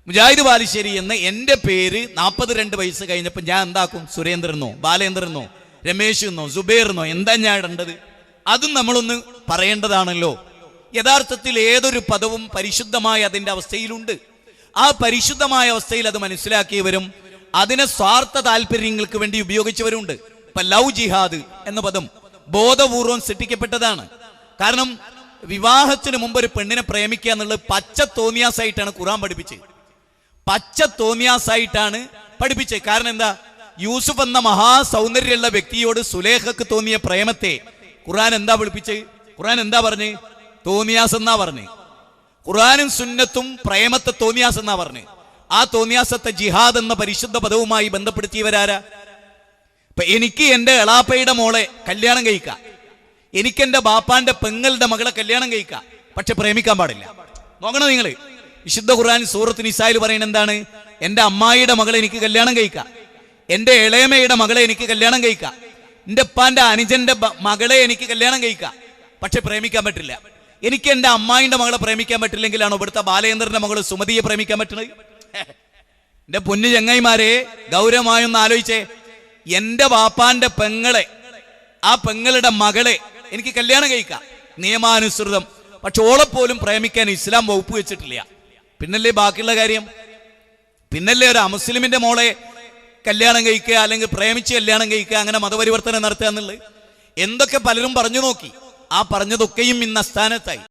മുജാഹിദ് ബാലുശ്ശേരി എന്ന് എൻ്റെ പേര് 42 വയസ്സ് കഴിഞ്ഞപ്പോൾ ഞാൻ എന്താക്കും? സുരേന്ദ്രനോ ബാലേന്ദ്രനോ രമേശ് എന്നോ സുബൈറിനോ എന്താ ഞാൻ ഇടേണ്ടത്? അതും നമ്മളൊന്ന് പറയേണ്ടതാണല്ലോ. യഥാർത്ഥത്തിൽ ഏതൊരു പദവും പരിശുദ്ധമായ അതിൻ്റെ അവസ്ഥയിലുണ്ട്. ആ പരിശുദ്ധമായ അവസ്ഥയിൽ അത് മനസ്സിലാക്കിയവരും അതിനെ സ്വാർത്ഥ താല്പര്യങ്ങൾക്ക് വേണ്ടി ഉപയോഗിച്ചവരുണ്ട്. ഇപ്പൊ ലവ് ജിഹാദ് എന്ന പദം ബോധപൂർവം സൃഷ്ടിക്കപ്പെട്ടതാണ്. കാരണം വിവാഹത്തിന് മുമ്പ് ഒരു പെണ്ണിനെ പ്രേമിക്കുക എന്നുള്ളത് പച്ച തോന്നിയാസായിട്ടാണ് ഖുർആൻ പഠിപ്പിച്ചത്. പച്ച തോന്നിയാസായിട്ടാണ് പഠിപ്പിച്ചത്. കാരണം എന്താ? യൂസുഫ് എന്ന മഹാസൗന്ദര്യമുള്ള വ്യക്തിയോട് സുലേഖക്ക് തോന്നിയ പ്രേമത്തെ ഖുർആൻ എന്താ പഠിപ്പിച്ചത്? ഖുർആൻ എന്താ പറഞ്ഞ്? തോന്നിയാസ് എന്നാ പറഞ്ഞ്. ഖുർആനും സുന്നത്തും പ്രേമത്തെ തോന്നിയാസ് എന്നാ പറഞ്ഞ്. ആ തോന്നിയാസത്തെ ജിഹാദ് എന്ന പരിശുദ്ധ പദവുമായി ബന്ധപ്പെടുത്തിയവരാരാ? ഇപ്പൊ എനിക്ക് എൻ്റെ എളാപ്പയുടെ മോളെ കല്യാണം കഴിക്കാം, എനിക്ക് എൻ്റെ ബാപ്പാന്റെ പെങ്ങളുടെ മകളെ കല്യാണം കഴിക്കാം, പക്ഷെ പ്രേമിക്കാൻ പാടില്ല. നോക്കണം നിങ്ങൾ, വിശുദ്ധ ഖുർആൻ സൂറത്ത് നിസായിൽ പറയുന്നത് എന്താണ്? എൻ്റെ അമ്മായിയുടെ മകളെ എനിക്ക് കല്യാണം കഴിക്കാം, എൻ്റെ ഇളയമയുടെ മകളെ എനിക്ക് കല്യാണം കഴിക്കാം, എൻ്റെ ഉപ്പാന്റെ അനുജന്റെ മകളെ എനിക്ക് കല്യാണം കഴിക്കാം, പക്ഷെ പ്രേമിക്കാൻ പറ്റില്ല. എനിക്ക് എൻ്റെ അമ്മായിന്റെ മകളെ പ്രേമിക്കാൻ പറ്റില്ലെങ്കിലാണോ ഇവിടുത്തെ ബാലേന്ദ്രന്റെ മകള് സുമതിയെ പ്രേമിക്കാൻ പറ്റുന്നത്? എൻ്റെ പൊന്നു ചങ്ങായിമാരെ, ഗൗരവമായൊന്ന് ആലോചിച്ചേ. എൻ്റെ ബാപ്പാന്റെ പെങ്ങളെ, ആ പെങ്ങളുടെ മകളെ എനിക്ക് കല്യാണം കഴിക്കാം നിയമാനുസൃതം, പക്ഷെ ഓളെപ്പോലും പ്രേമിക്കാൻ ഇസ്ലാം വകുപ്പ് വെച്ചിട്ടില്ല. പിന്നല്ലേ ബാക്കിയുള്ള കാര്യം? പിന്നല്ലേ ഒരു അമുസ്ലിമിന്റെ മോളെ കല്യാണം കഴിക്കുക, അല്ലെങ്കിൽ പ്രേമിച്ച് കല്യാണം കഴിക്കുക, അങ്ങനെ മതപരിവർത്തനം നടത്തുക എന്നുള്ളത്? എന്തൊക്കെ പലരും പറഞ്ഞു നോക്കി. ആ പറഞ്ഞതൊക്കെയും ഇന്ന് അസ്ഥാനത്തായി.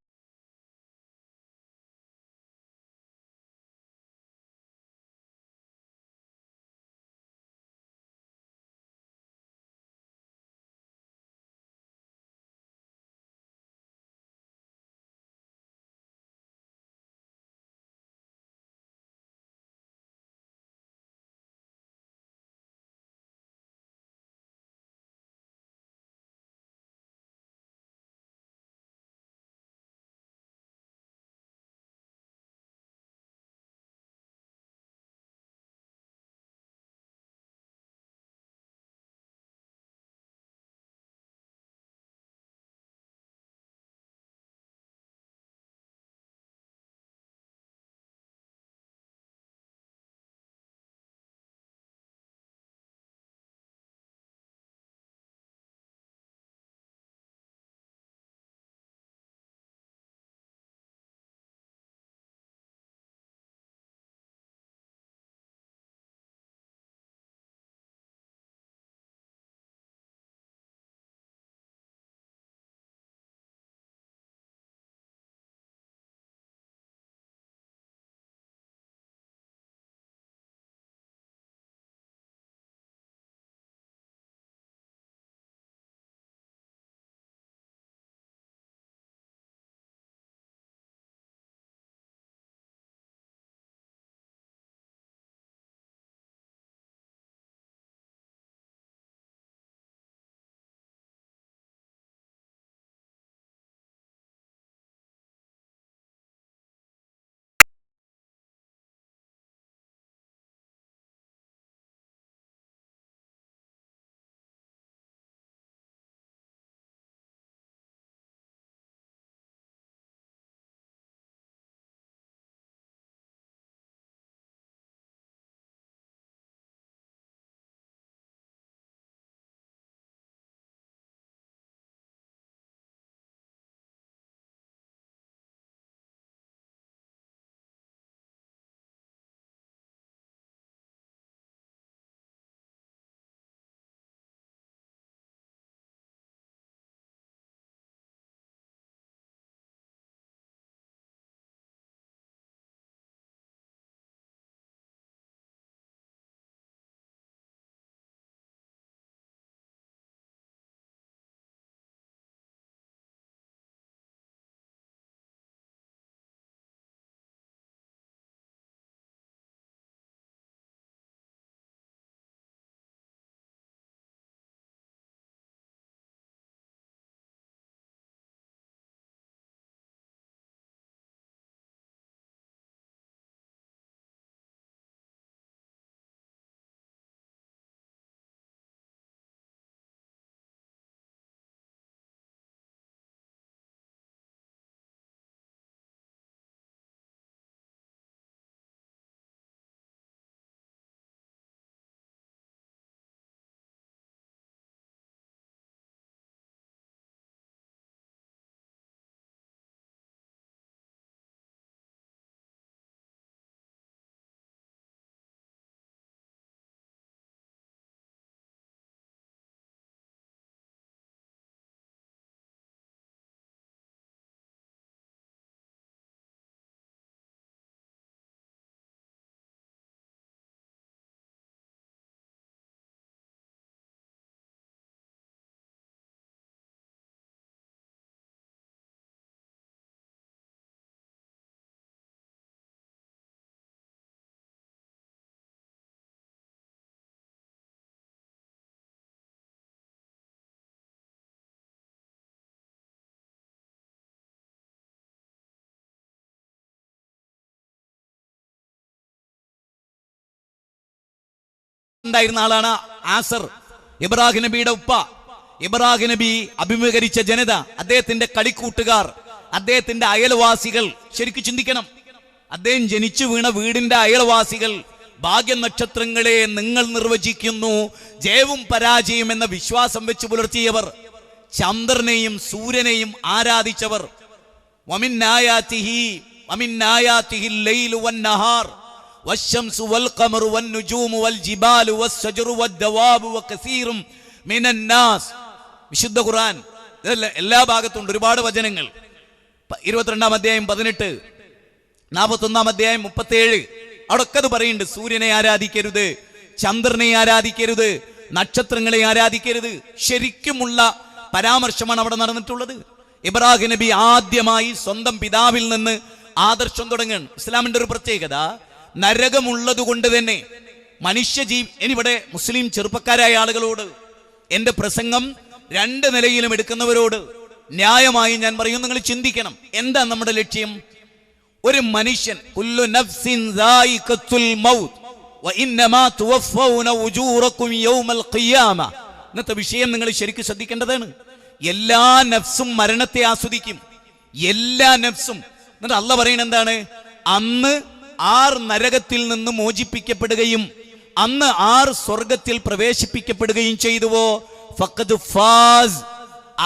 ഉണ്ടായിരുന്ന ആളാണ് ആസർ, ഇബ്രാഹിം നബിയുടെ ഉപ്പ. ഇബ്രാഹിം നബി അഭിമുഖീകരിച്ച ജനത, അദ്ദേഹത്തിന്റെ കളിക്കൂട്ടുകാർ, അദ്ദേഹത്തിന്റെ അയൽവാസികൾ, ശരിക്കും ചിന്തിക്കണം. അദ്ദേഹം ജനിച്ചു വീണ വീടിന്റെ അയൽവാസികൾ ഭാഗ്യ നക്ഷത്രങ്ങളെ നിങ്ങൾ നിർവചിക്കുന്നു, ജയവും പരാജയം എന്ന വിശ്വാസം വെച്ച് പുലർത്തിയവർ, ചന്ദ്രനെയും സൂര്യനെയും ആരാധിച്ചവർ. വമിൻ ആയാതിഹി ലൈലു വന്നഹാർ വശംസു വൽഖമറു വന്നുജൂമു വൽജിബാലു വസ്സജറു വദ്ദവാബു വകസീറും മിനന്നാസ്. വിശുദ്ധ ഖുർആൻ എല്ലാ ഭാഗത്തുണ്ട്, ഒരുപാട് വചനങ്ങൾ. 22-ാം അധ്യായം 18, 41-ാം അധ്യായം 37, അവിടൊക്കെ അത് പറയുന്നുണ്ട്. സൂര്യനെ ആരാധിക്കരുത്, ചന്ദ്രനെ ആരാധിക്കരുത്, നക്ഷത്രങ്ങളെ ആരാധിക്കരുത്. ശരിക്കുമുള്ള പരാമർശമാണ് അവിടെ നടന്നിട്ടുള്ളത്. ഇബ്രാഹിം നബി ആദ്യമായി സ്വന്തം പിതാവിൽ നിന്ന് ആദർശം തുടങ്ങുകയാണ്. ഇസ്ലാമിന്റെ ഒരു പ്രത്യേകത, നരകമുള്ളത് കൊണ്ട് തന്നെ ഇനിവിടെ മുസ്ലിം ചെറുപ്പക്കാരായ ആളുകളോട് എന്റെ പ്രസംഗം 2 നിലയിലും എടുക്കുന്നവരോട് ന്യായമായി ഞാൻ പറയും, നിങ്ങൾ ചിന്തിക്കണം, എന്താ നമ്മുടെ ലക്ഷ്യം? ഒരു മനുഷ്യൻ, കുല്ലു നഫ്സിൻ ദായിഖത്തുൽ മൗത്ത് വഇന്നമാ തുവഫൗന ഉജൂറകും യൗമൽ ഖിയാമ. ഇന്നത്തെ വിഷയം നിങ്ങൾ ശരിക്കും ശ്രദ്ധിക്കേണ്ടതാണ്. എല്ലാ നഫ്സും മരണത്തെ ആസ്വദിക്കും, എല്ലാ നഫ്സും. എന്നിട്ട് അള്ളാഹ് പറയുന്നത് എന്താണ്? അന്ന് 6 നരകത്തിൽ നിന്ന് മോചിപ്പിക്കപ്പെടുകയും അന്ന് 6 സ്വർഗത്തിൽ പ്രവേശിപ്പിക്കപ്പെടുകയും ചെയ്തുവോ ഫഖദ് ഫാസ്.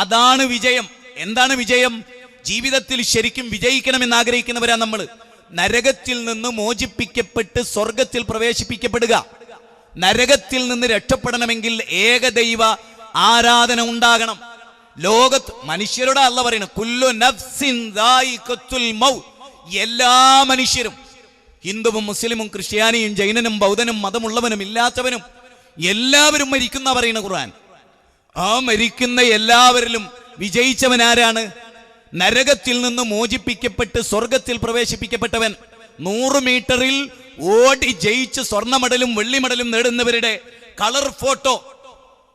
അതാണ് വിജയം. എന്താണ് വിജയം? ജീവിതത്തിൽ ശരിക്കും വിജയിക്കണമെന്ന് ആഗ്രഹിക്കുന്നവരാ നമ്മൾ. നരകത്തിൽ നിന്ന് മോചിപ്പിക്കപ്പെട്ട് സ്വർഗത്തിൽ പ്രവേശിപ്പിക്കപ്പെടുക. നരകത്തിൽ നിന്ന് രക്ഷപ്പെടണമെങ്കിൽ ഏകദൈവ ആരാധന ഉണ്ടാകണം. ലോകത്ത് മനുഷ്യരോട് അല്ല പറയുന്നത്, കുല്ലു നഫ്സിൻ ദായിഖത്തുൽ മൗത്ത്. എല്ലാ മനുഷ്യരും, ഹിന്ദുവും മുസ്ലിമും ക്രിസ്ത്യാനിയും ജൈനനും ബൗദ്ധനും മതമുള്ളവനും ഇല്ലാത്തവനും എല്ലാവരും മരിക്കുന്ന പറയുന്ന ഖുർആൻ. ആ മരിക്കുന്ന എല്ലാവരിലും വിജയിച്ചവൻ ആരാണ്? നരകത്തിൽ നിന്ന് മോചിപ്പിക്കപ്പെട്ട് സ്വർഗത്തിൽ പ്രവേശിപ്പിക്കപ്പെട്ടവൻ. 100 മീറ്ററിൽ ഓടി ജയിച്ച് സ്വർണ്ണ മെഡലും വെള്ളി മെഡലും നേടുന്നവരുടെ കളർ ഫോട്ടോ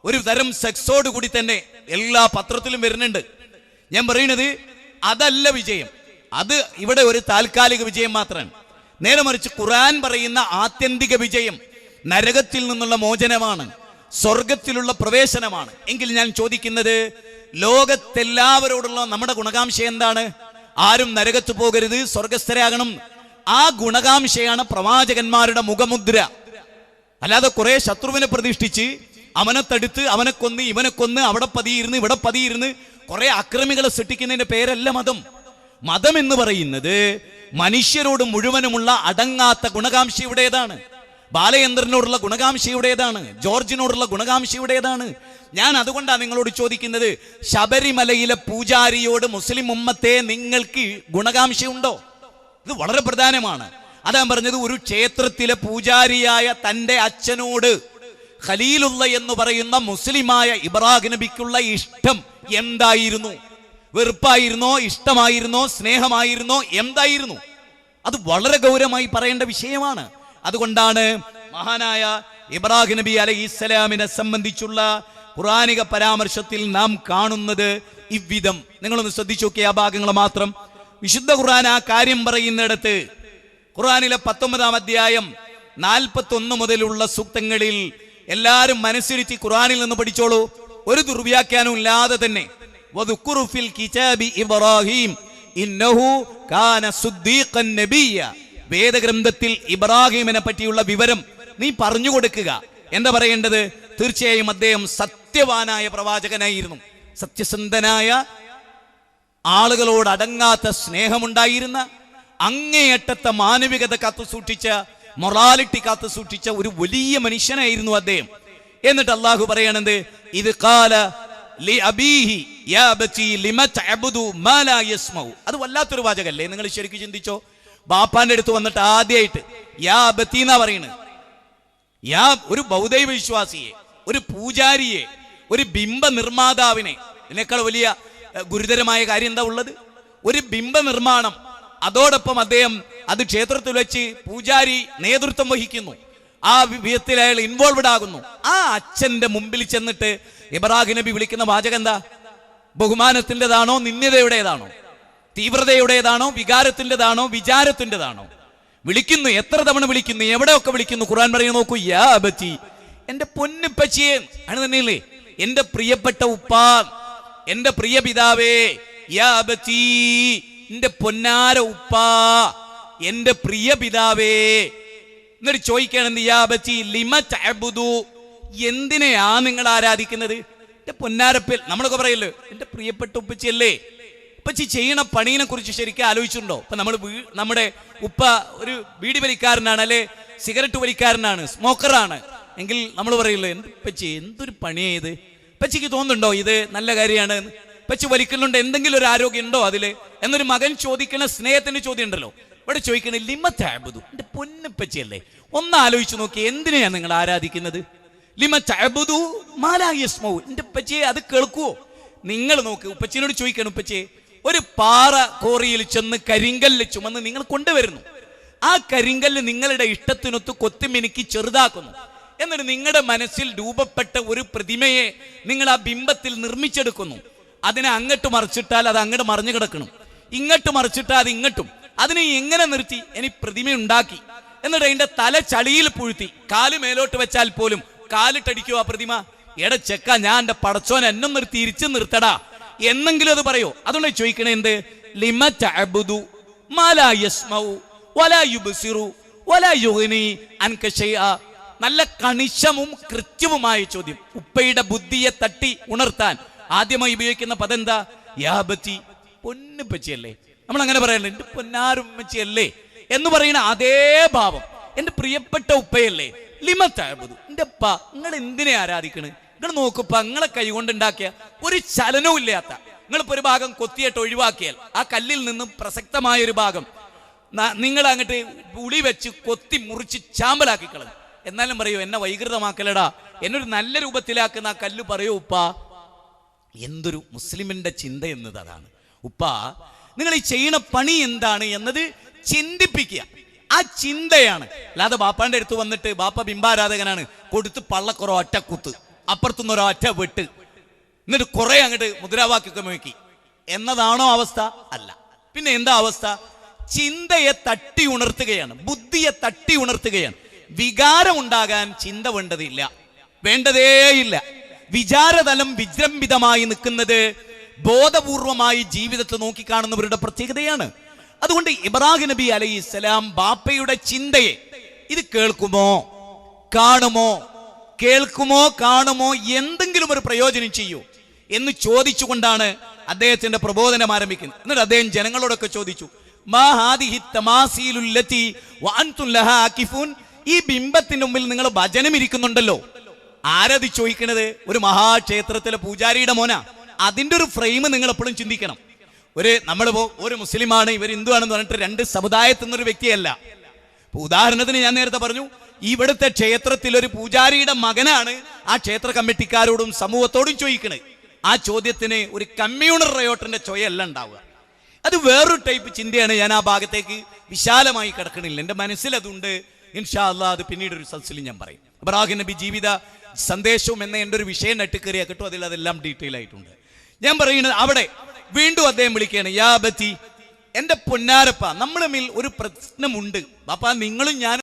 ഒരു തരം സെക്സോട് കൂടി തന്നെ എല്ലാ പത്രത്തിലും വരുന്നുണ്ട്. ഞാൻ പറയുന്നത് അതല്ല വിജയം, അത് ഇവിടെ ഒരു താൽക്കാലിക വിജയം മാത്രമാണ്. നേരെ മറിച്ച് ഖുർആൻ പറയുന്ന ആത്യന്തിക വിജയം നരകത്തിൽ നിന്നുള്ള മോചനമാണ്, സ്വർഗത്തിലുള്ള പ്രവേശനമാണ്. എങ്കിൽ ഞാൻ ചോദിക്കുന്നത്, ലോകത്തെല്ലാവരോടുള്ള നമ്മുടെ ഗുണകാംക്ഷ എന്താണ്? ആരും നരകത്ത് പോകരുത്, സ്വർഗസ്ഥരാകണം. ആ ഗുണകാംക്ഷയാണ് പ്രവാചകന്മാരുടെ മുഖമുദ്ര. അല്ലാതെ കുറെ ശത്രുവിനെ പ്രതിഷ്ഠിച്ച് അവനെ തടുത്ത് അവനെ കൊന്ന് ഇവനെ കൊന്ന് അവിടെ പതിയിരുന്ന് ഇവിടെ പതിയിരുന്ന് കുറെ അക്രമികളെ സൃഷ്ടിക്കുന്നതിന്റെ പേരല്ല മതം. മതം എന്ന് പറയുന്നത് മനുഷ്യരോട് മുഴുവനുമുള്ള അടങ്ങാത്ത ഗുണകാംക്ഷയുടേതാണ്. ബാലചന്ദ്രനോടുള്ള ഗുണകാംക്ഷയുടേതാണ്, ജോർജിനോടുള്ള ഗുണകാംക്ഷയുടേതാണ്. ഞാൻ അതുകൊണ്ടാണ് നിങ്ങളോട് ചോദിക്കുന്നത്, ശബരിമലയിലെ പൂജാരിയോട് മുസ്ലിം ഉമ്മത്തെ നിങ്ങൾക്ക് ഗുണകാംക്ഷയുണ്ടോ? ഇത് വളരെ പ്രധാനമാണ്. അതാ പറഞ്ഞത്, ഒരു ക്ഷേത്രത്തിലെ പൂജാരിയായ തൻ്റെ അച്ഛനോട് ഖലീലുള്ള എന്ന് പറയുന്ന മുസ്ലിമായ ഇബ്രാഹിം നബിക്കുള്ള ഇഷ്ടം എന്തായിരുന്നു? വെറുപ്പായിരുന്നോ, ഇഷ്ടമായിരുന്നോ, സ്നേഹമായിരുന്നോ, എന്തായിരുന്നു? അത് വളരെ ഗൗരവമായി പറയേണ്ട വിഷയമാണ്. അതുകൊണ്ടാണ് മഹാനായ ഇബ്രാഹിം നബി അലൈഹിസ്സലാമിനെ സംബന്ധിച്ചുള്ള ഖുർആനിക പരാമർശത്തിൽ നാം കാണുന്നത് ഇவ்விதം. നിങ്ങളൊന്ന് ശ്രദ്ധിച്ചു നോക്കിയ ആ ഭാഗങ്ങൾ മാത്രം. വിശുദ്ധ ഖുർആൻ ആ കാര്യം പറയുന്നിടത്ത് ഖുർആനിലെ 19-ാം അധ്യായം 41 മുതലുള്ള സൂക്തങ്ങളിൽ എല്ലാവരും മനസ്സിരുത്തി ഖുർആനിൽ നിന്ന് പഠിച്ചോളൂ. ഒരു ദുർവ്യാഖ്യാനവും ഇല്ലാതെ തന്നെ. വദുക്കുറു ഫിൽ കിതാബി ഇബ്രാഹിം ഇന്നഹു കാന സുദ്ദീഖൻ നബിയ്യ. വേദഗ്രന്ഥത്തിൽ ഇബ്രാഹിമിനെ പറ്റിയുള്ള വിവരം നീ പറഞ്ഞു കൊടുക്കുക. എന്താ പറയേണ്ടത്? തീർച്ചയായും അദ്ദേഹം സത്യവാനായ പ്രവാചകനായിരുന്നു, സത്യസന്ധനായ, ആളുകളോട് അടങ്ങാത്ത സ്നേഹമുണ്ടായിരുന്ന, അങ്ങേയറ്റത്തെ മാനവികത കാത്തു സൂക്ഷിച്ച, മൊറാലിറ്റി കാത്തു സൂക്ഷിച്ച ഒരു വലിയ മനുഷ്യനായിരുന്നു അദ്ദേഹം. എന്നിട്ട് അള്ളാഹു പറയണത്, ഇത് ഖാല ലി അബീഹി യാ ബതി ലിമ തഅബുദു മാ ലാ യസ്മഉ. അത് വല്ലാത്തൊരു വാചകല്ലേ? നിങ്ങൾ ശരിക്കും ചിന്തിച്ചോ. ബാപ്പാന്റെ അടുത്ത് വന്നിട്ട് ആദ്യമായിട്ട് യാ ബതി എന്നാ പറയുന്നത്. ഒരു ബൗദ്ധൈവ വിശ്വാസിയെ, ഒരു പൂജാരിയെ, ഒരു ബിംബ നിർമ്മാതാവിനെ, ഇതിനേക്കാൾ വലിയ ഗുരുതരമായ കാര്യം എന്താ ഉള്ളത്? ഒരു ബിംബ നിർമ്മാണം, അതോടൊപ്പം അദ്ദേഹം അത് ക്ഷേത്രത്തിൽ വെച്ച് പൂജാരി നേതൃത്വം വഹിക്കുന്നു, ആ വിധത്തിൽ അയാൾ ഇൻവോൾവഡ് ആകുന്നു. ആ അച്ഛന്റെ മുമ്പിൽ ചെന്നിട്ട് ഇബ്രാഹിം നബി വിളിക്കുന്ന വാചകം എന്താ? ബഹുമാനത്തിൻ്റെതാണോ, നിന്ദ്യതയുടേതാണോ, തീവ്രതയുടേതാണോ, വികാരത്തിൻ്റെതാണോ, വിചാരത്തിൻ്റെതാണോ? വിളിക്കുന്നു. എത്ര തവണ വിളിക്കുന്നു, എവിടെയൊക്കെ വിളിക്കുന്നു? ഖുർആൻ പറയുന്നു, നോക്കൂ, യാ അബതി, എന്റെ പൊന്നുപ്പച്ചിയെ ആണ് തന്നെയല്ലേ, എന്റെ പ്രിയപ്പെട്ട ഉപ്പ, എന്റെ പ്രിയ പിതാവേ, യാ അബതീ, എന്റെ പൊന്നാര ഉപ്പ, എന്റെ പ്രിയ പിതാവേ. എന്നിട്ട് ചോദിക്കുകയാണെന്ന്, യാ അബതീ ലിമ തഅബുദു, എന്തിനെയാ നിങ്ങൾ ആരാധിക്കുന്നത്? എന്റെ പൊന്നാരപ്പൽ, നമ്മളൊക്കെ പറയല്ലോ എന്റെ പ്രിയപ്പെട്ട ഉപ്പച്ചിയല്ലേ. ഉപ്പച്ചി ചെയ്യണ പണീനെ കുറിച്ച് ശരിക്കും ആലോചിച്ചിട്ടുണ്ടോ? ഇപ്പൊ നമ്മുടെ ഉപ്പ ഒരു ബീഡി വലിക്കാരനാണ്, അല്ലെ സിഗരറ്റ് വലിക്കാരനാണ്, സ്മോക്കറാണ് എങ്കിൽ നമ്മൾ പറയല്ലോ എന്ത് ഉപ്പച്ചി എന്തൊരു പണിയായത്. ഉപ്പച്ചിക്ക് തോന്നുന്നുണ്ടോ ഇത് നല്ല കാര്യമാണ്? ഉപ്പച്ചി വലിക്കുന്നുണ്ട്, എന്തെങ്കിലും ഒരു ആരോഗ്യം ഉണ്ടോ അതില് എന്നൊരു മകൻ ചോദിക്കണ സ്നേഹത്തിന്റെ ചോദ്യം ഉണ്ടല്ലോ. ഇവിടെ ചോദിക്കണേ ലിമ തഅബുദു, എന്റെ പൊന്നുപ്പച്ചിയല്ലേ. ഒന്ന് ആലോചിച്ച് നോക്കി, എന്തിനെയാ നിങ്ങൾ ആരാധിക്കുന്നത്? ലിമ തഅബുദു മാ ലാ യസ്മഉ, എന്റെ ഉപ്പച്ചിയെ അത് കേൾക്കുവോ? നിങ്ങൾ നോക്ക്, ഉപ്പച്ചിനോട് ചോദിക്കണം, ഉപ്പച്ചിയെ ഒരു പാറ കോറിയിൽ ചെന്ന് കരിങ്കല്ല് ചുമന്ന് നിങ്ങൾ കൊണ്ടുവരുന്നു. ആ കരിങ്കല്ല് നിങ്ങളുടെ ഇഷ്ടത്തിനൊത്ത് കൊത്തിമിനുക്കി ചെറുതാക്കുന്നു. എന്നിട്ട് നിങ്ങളുടെ മനസ്സിൽ രൂപപ്പെട്ട ഒരു പ്രതിമയെ നിങ്ങൾ ആ ബിംബത്തിൽ നിർമ്മിച്ചെടുക്കുന്നു. അതിനെ അങ്ങോട്ട് മറിച്ചിട്ടാൽ അത് അങ്ങോട്ട് മറിഞ്ഞു കിടക്കണം, ഇങ്ങോട്ട് മറിച്ചിട്ടാൽ അത് ഇങ്ങോട്ടും. അതിനെ എങ്ങനെ നിർത്തി? ഇനി പ്രതിമ ഉണ്ടാക്കി, എന്നിട്ട് അതിന്റെ തല ചളിയിൽ പുഴുത്തി കാല് മേലോട്ട് വെച്ചാൽ പോലും കാലിട്ടടിക്കുവോ ആ പ്രതിമ? എട ചെക്ക, ഞാൻ എന്റെ പടച്ചോൻ എന്നും തിരിച്ചു നിർത്തടാ എന്നെങ്കിലും അത് പറയോ? അതുകൊണ്ട് ചോദിക്കണേ, എന്ത്? ലിമ തഅബുദു മാ ലാ യസ്മഉ വലാ യുബ്സിറു വലാ യുഗ്നി അൻക ശൈഅ. നല്ല കണിശവും കൃത്യവുമായ ചോദ്യം. ഉപ്പയുടെ ബുദ്ധിയെ തട്ടി ഉണർത്താൻ ആദ്യമായി ഉപയോഗിക്കുന്ന പദം എന്താ? യാ അബതി, പൊന്നുപ്പച്ചിയല്ലേ. നമ്മൾ അങ്ങനെ പറയല്ലേ, എന്റെ പൊന്നാരുമ്മച്ചിയല്ലേ എന്ന് പറയുന്ന അതേ ഭാവം. എന്റെ പ്രിയപ്പെട്ട ഉപ്പയല്ലേ. ലിമ തഅബുദു, എന്റെ ഉപ്പ, നിങ്ങൾ എന്തിനെ ആരാധിക്കണ്? നിങ്ങൾ നോക്കുപ്പ, നിങ്ങളെ കൈ കൊണ്ടുണ്ടാക്കിയ ഒരു ചലനവും ഇല്ലാത്ത, നിങ്ങളിപ്പോ ഒരു ഭാഗം കൊത്തിയിട്ട് ഒഴിവാക്കിയാൽ ആ കല്ലിൽ നിന്നും പ്രസക്തമായ ഒരു ഭാഗം നിങ്ങൾ അങ്ങോട്ട് ഉളി വെച്ച് കൊത്തി മുറിച്ച് ചാമ്പലാക്കി കളഞ്ഞു. എന്നാലും പറയൂ, എന്നെ വൈകൃതമാക്കലടാ, എന്നൊരു നല്ല രൂപത്തിലാക്കുന്ന ആ കല്ല് പറയൂ ഉപ്പ. എന്തൊരു മുസ്ലിമിന്റെ ചിന്ത എന്നത് അതാണ്. ഉപ്പ, നിങ്ങൾ ഈ ചെയ്യണ പണി എന്താണ് എന്നത് ചിന്തിപ്പിക്കുക. ആ ചിന്തയാണ്. അല്ലാതെ ബാപ്പാന്റെ അടുത്ത് വന്നിട്ട് ബാപ്പ ബിംബാരാധകനാണ്, കൊടുത്ത് പള്ളക്കുറോ ഒറ്റ കുത്ത്, അപ്പുറത്തുനിന്ന് ഒരോ ഒറ്റ വെട്ട്, എന്നിട്ട് കുറെ അങ്ങോട്ട് മുദ്രാവാക്യൊക്കെ നോക്കി എന്നതാണോ അവസ്ഥ? അല്ല. പിന്നെ എന്താ അവസ്ഥ? ചിന്തയെ തട്ടി ഉണർത്തുകയാണ്, ബുദ്ധിയെ തട്ടി ഉണർത്തുകയാണ്. വികാരം ഉണ്ടാകാൻ ചിന്ത വേണ്ടതേയില്ല. വിചാരതലം വിജൃംഭിതമായി നിൽക്കുന്നത് ബോധപൂർവമായി ജീവിതത്തെ നോക്കിക്കാണുന്നവരുടെ പ്രത്യേകതയാണ്. അതുകൊണ്ട് ഇബ്രാഹിം നബി അലൈഹിസ്സലാം ബാപ്പയുടെ ചിന്തയെ, ഇത് കേൾക്കുമോ കാണുമോ എന്തെങ്കിലും ഒരു പ്രയോജനം ചെയ്യൂ എന്ന് ചോദിച്ചുകൊണ്ടാണ് അദ്ദേഹത്തിന്റെ പ്രബോധനം ആരംഭിക്കുന്നത്. എന്നിട്ട് അദ്ദേഹം ജനങ്ങളോടൊക്കെ ചോദിച്ചു, മാ ഹാദിഹി തമാസീലുൽ ലതി വഅൻതും ലഹാ ആകിഫൂൻ, ഈ ബിംബത്തിന്റെ മുമ്പിൽ നിങ്ങൾ ഭജനം ഇരിക്കുന്നുണ്ടല്ലോ. ആരത് ചോദിക്കണത്? ഒരു മഹാക്ഷേത്രത്തിലെ പൂജാരിയുടെ മോന. അതിന്റെ ഒരു ഫ്രെയിം നിങ്ങൾ എപ്പോഴും ചിന്തിക്കണം. നമ്മളിപ്പോ ഒരു മുസ്ലിമാണ്, ഇവർ ഹിന്ദു ആണെന്ന് പറഞ്ഞിട്ട് രണ്ട് സമുദായത്തിൽ നിന്നൊരു വ്യക്തിയല്ല. ഉദാഹരണത്തിന് ഞാൻ നേരത്തെ പറഞ്ഞു, ഇവിടുത്തെ ക്ഷേത്രത്തിൽ ഒരു പൂജാരിയുടെ മകനാണ് ആ ക്ഷേത്ര കമ്മിറ്റിക്കാരോടും സമൂഹത്തോടും ചോദിക്കണത്. ആ ചോദ്യത്തിന് ഒരു കമ്മ്യൂണൽ റയോട്ടിന്റെ ചൊയല്ല ഉണ്ടാവുക. അത് വേറൊരു ടൈപ്പ് ചിന്തയാണ്. ഞാൻ ആ ഭാഗത്തേക്ക് വിശാലമായി കിടക്കണില്ല, എന്റെ മനസ്സിൽ അതുണ്ട്. ഇൻഷാ അല്ലാഹ് അത് പിന്നീട് ഒരു സദസ്സിൽ ഞാൻ പറയും. ഇബ്രാഹിം നബി ജീവിത സന്ദേശവും എന്ന എൻ്റെ ഒരു വിഷയം നട്ടുകയറിയാ കിട്ടും, അതിൽ അതെല്ലാം ഡീറ്റെയിൽ ആയിട്ടുണ്ട്. ഞാൻ പറയുന്നത് അവിടെ വീണ്ടും അദ്ദേഹം വിളിക്കുകയാണ്, യാ ബത്തി, എന്റെ പൊന്നാരപ്പ, നമ്മൾ തമ്മിൽ ഒരു പ്രശ്നമുണ്ട്. ബാപ്പ, നിങ്ങളും ഞാനും